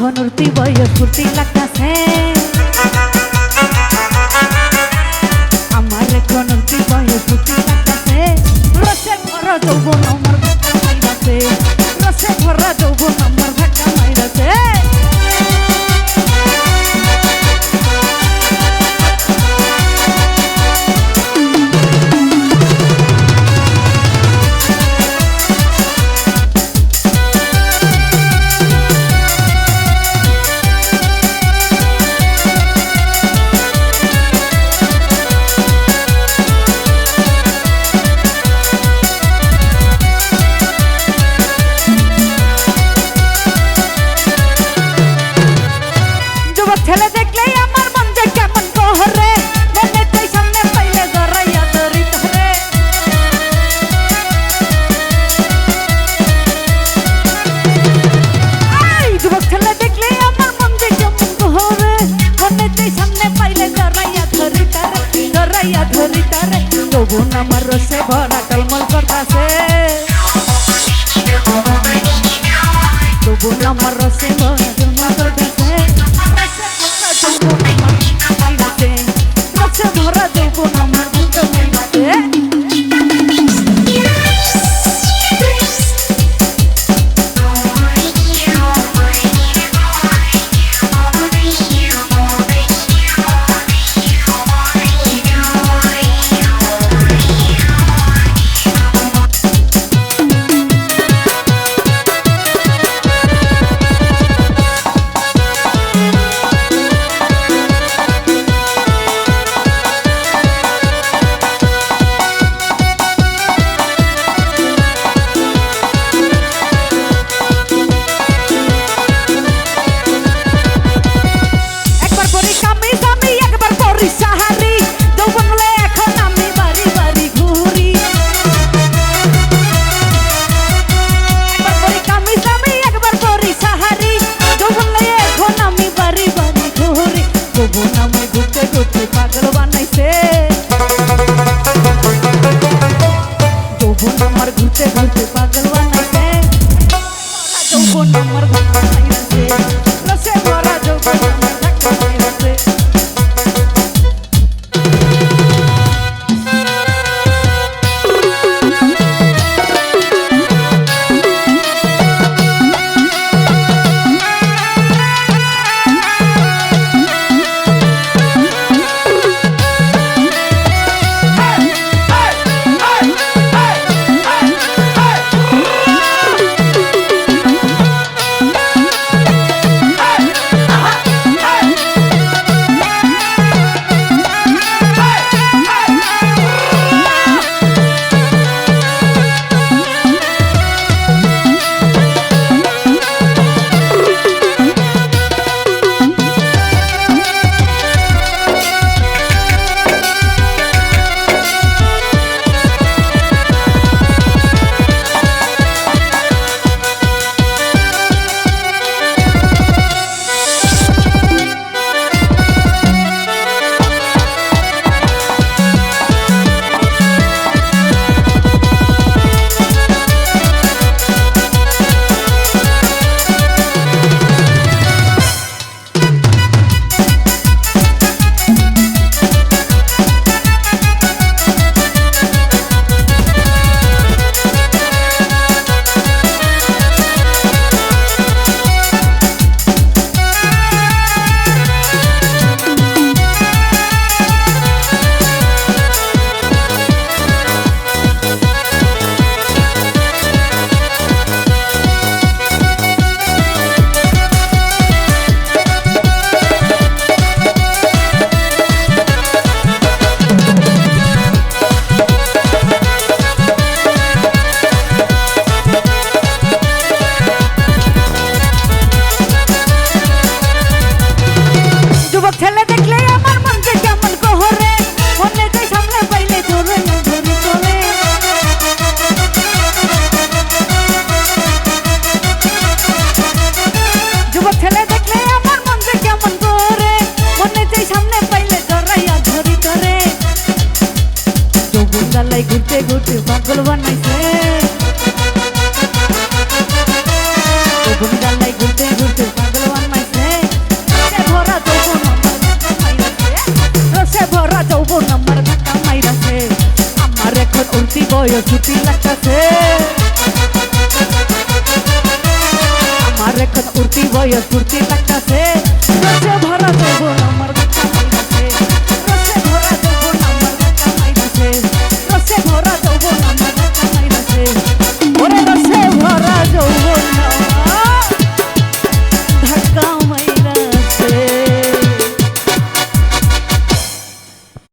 এখন উর্তি বয়স ফুর্তি লাগতাছে আমার এখন উর্তি বয়স ফুর্তি লাগতাছে রসে ভরা যৌবন আমার ধাক্কা মাইরাছে রসে ভরা যৌবন আমার ধাক্কা মাইরাছে ছেলে দেখলেই আমার মন যে কেমন কহরে মনে তাই সামনে পাইলে জড়াইয়া ধরি ধরে যুবক ছেলে দেখলেই আমার মন যে কেমন কহরে মনে তাই সামনে পাইলে জড়াইয়া ধরি তারে যৌবন আমার রসে ভরা টলমল করতাছে যৌবন আমার রসে ভরা টলমল করতাছে রসে ভরা যৌবন আমার বুকে মাইরাছে পাগল বানাইছে যৌবন আমার ঘুরতে ঘুরতে পাগল বানাইছে যৌবন আমার ধাক্কা মাইরাছে রসে ভরা যৌবন আমার ধাক্কা মাইরাছে জ্বালাই ঘুরতে ঘুরতে পাগল বানাইছে, জ্বালাই ঘুরতে ঘুরতে পাগল বানাইছে। বয়স ফুর্তি লাগতাছে আমার এখন উঠতি বয়স ফুর্তি লাগতাছে রসে ভরা যৌবন আমার